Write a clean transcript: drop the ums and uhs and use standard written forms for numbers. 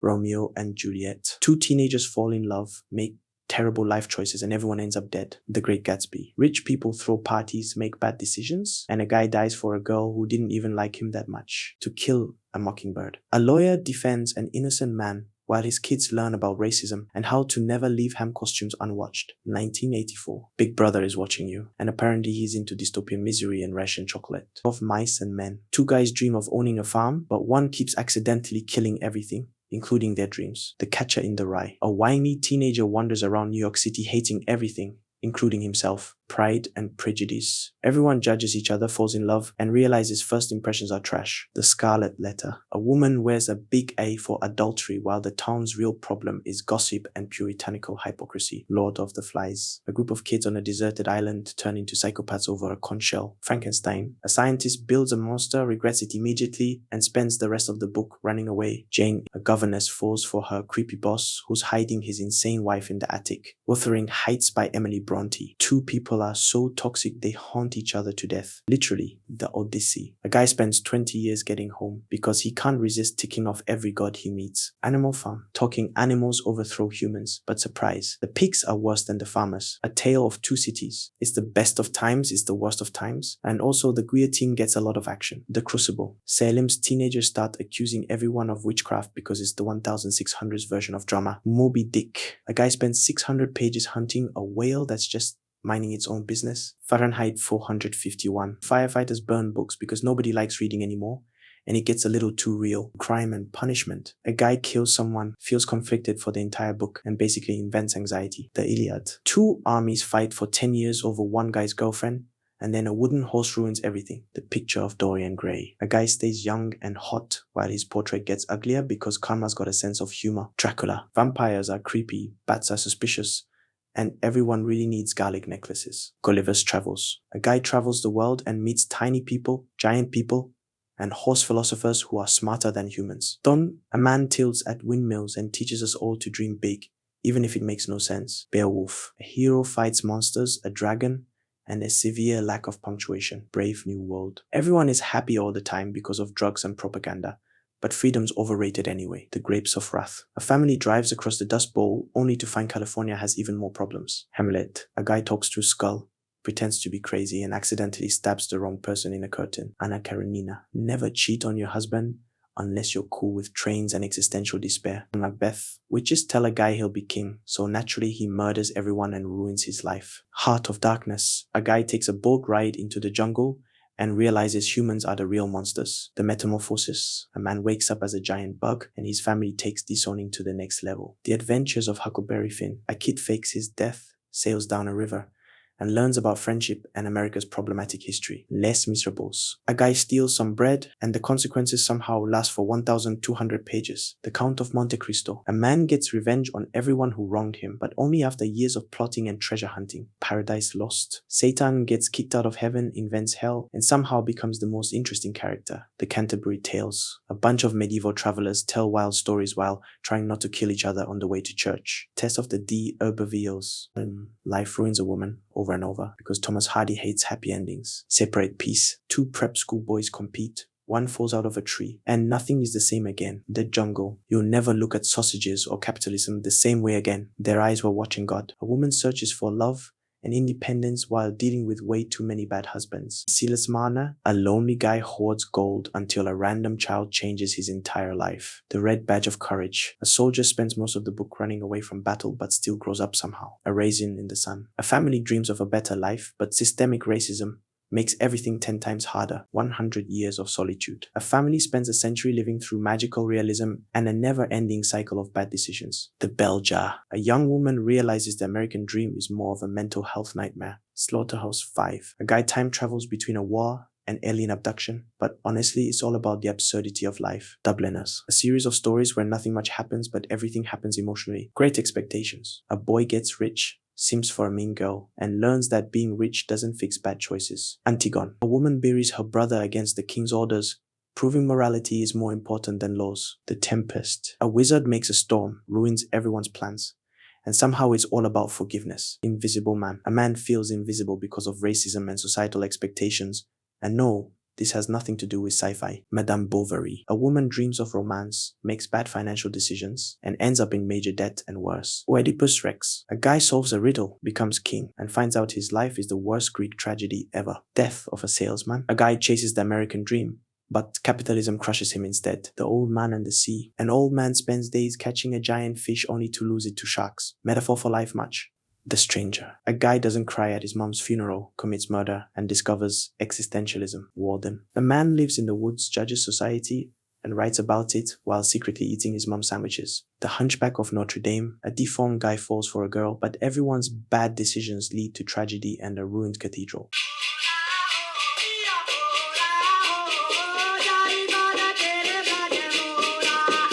Romeo and Juliet. Two teenagers fall in love, make terrible life choices, and everyone ends up dead. The Great Gatsby. Rich people throw parties, make bad decisions, and a guy dies for a girl who didn't even like him that much. To Kill a Mockingbird. A lawyer defends an innocent man while his kids learn about racism and how to never leave ham costumes unwatched. 1984. Big Brother is watching you, and apparently he's into dystopian misery and ration chocolate. Of Mice and Men. Two guys dream of owning a farm, but one keeps accidentally killing everything, including their dreams. The Catcher in the Rye. A whiny teenager wanders around New York City hating everything, including himself. Pride and Prejudice. Everyone judges each other, falls in love, and realizes first impressions are trash. The Scarlet Letter. A woman wears a big A for adultery while the town's real problem is gossip and puritanical hypocrisy. Lord of the Flies. A group of kids on a deserted island turn into psychopaths over a conch shell. Frankenstein. A scientist builds a monster, regrets it immediately, and spends the rest of the book running away. Jane. A governess falls for her creepy boss who's hiding his insane wife in the attic. Wuthering Heights by Emily Bronte. Two people are so toxic they haunt each other to death. Literally, the Odyssey. A guy spends 20 years getting home because he can't resist ticking off every god he meets. Animal Farm. Talking animals overthrow humans, but surprise, the pigs are worse than the farmers. A Tale of Two Cities. It's the best of times, it's the worst of times, and also the guillotine gets a lot of action. The Crucible. Salem's teenagers start accusing everyone of witchcraft because it's the 1600s version of drama. Moby Dick. A guy spends 600 pages hunting a whale that's just minding its own business. Fahrenheit 451. Firefighters burn books because nobody likes reading anymore, and it gets a little too real. Crime and Punishment. A guy kills someone, feels conflicted for the entire book, and basically invents anxiety. The Iliad. Two armies fight for 10 years over one guy's girlfriend, and then a wooden horse ruins everything. The Picture of Dorian Gray. A guy stays young and hot while his portrait gets uglier because karma's got a sense of humor. Dracula. Vampires are creepy, bats are suspicious, and everyone really needs garlic necklaces. Gulliver's Travels. A guy travels the world and meets tiny people, giant people, and horse philosophers who are smarter than humans. Don. A man tilts at windmills and teaches us all to dream big, even if it makes no sense. Beowulf. A hero fights monsters, a dragon, and a severe lack of punctuation. Brave New World. Everyone is happy all the time because of drugs and propaganda, but freedom's overrated anyway. The Grapes of Wrath. A family drives across the Dust Bowl only to find California has even more problems. Hamlet. A guy talks to a skull, pretends to be crazy, and accidentally stabs the wrong person in a curtain. Anna Karenina. Never cheat on your husband unless you're cool with trains and existential despair. Macbeth. Witches tell a guy he'll be king, so naturally he murders everyone and ruins his life. Heart of Darkness. A guy takes a boat ride into the jungle and realizes humans are the real monsters. The Metamorphosis. A man wakes up as a giant bug, and his family takes disowning to the next level. The Adventures of Huckleberry Finn. A kid fakes his death, sails down a river, and learns about friendship and America's problematic history. Les Miserables. A guy steals some bread, and the consequences somehow last for 1,200 pages. The Count of Monte Cristo. A man gets revenge on everyone who wronged him, but only after years of plotting and treasure hunting. Paradise Lost. Satan gets kicked out of heaven, invents hell, and somehow becomes the most interesting character. The Canterbury Tales. A bunch of medieval travelers tell wild stories while trying not to kill each other on the way to church. Test of the D'Urbervilles. Life ruins a woman over and over because Thomas Hardy hates happy endings. Separate Peace. Two prep school boys compete. One falls out of a tree, and nothing is the same again. The Jungle. You'll never look at sausages or capitalism the same way again. Their eyes were watching God. A woman searches for love and independence while dealing with way too many bad husbands. Silas Marner. A lonely guy hoards gold until a random child changes his entire life. The Red Badge of Courage. A soldier spends most of the book running away from battle but still grows up somehow. A Raisin in the Sun. A family dreams of a better life, but systemic racism makes everything 10 times harder. 100 Years of Solitude. A family spends a century living through magical realism and a never-ending cycle of bad decisions. The Bell Jar. A young woman realizes the American dream is more of a mental health nightmare. Slaughterhouse-Five. A guy time travels between a war and alien abduction, but honestly it's all about the absurdity of life. Dubliners. A series of stories where nothing much happens but everything happens emotionally. Great Expectations. A boy gets rich, sims for a mean girl, and learns that being rich doesn't fix bad choices. Antigone. A woman buries her brother against the king's orders, proving morality is more important than laws. The Tempest. A wizard makes a storm, ruins everyone's plans, and somehow it's all about forgiveness. Invisible Man. A man feels invisible because of racism and societal expectations, and no, This has nothing to do with sci-fi. Madame Bovary. A woman dreams of romance, makes bad financial decisions, and ends up in major debt and worse. Oedipus Rex. A guy solves a riddle, becomes king, and finds out his life is the worst Greek tragedy ever. Death of a salesman. A guy chases the American dream, but capitalism crushes him instead. The Old Man and the Sea. An old man spends days catching a giant fish only to lose it to sharks. Metaphor for life much. The Stranger. A guy doesn't cry at his mom's funeral, commits murder, and discovers existentialism. Warden. A man lives in the woods, judges society, and writes about it while secretly eating his mom's sandwiches. The Hunchback of Notre Dame. A deformed guy falls for a girl, but everyone's bad decisions lead to tragedy and a ruined cathedral.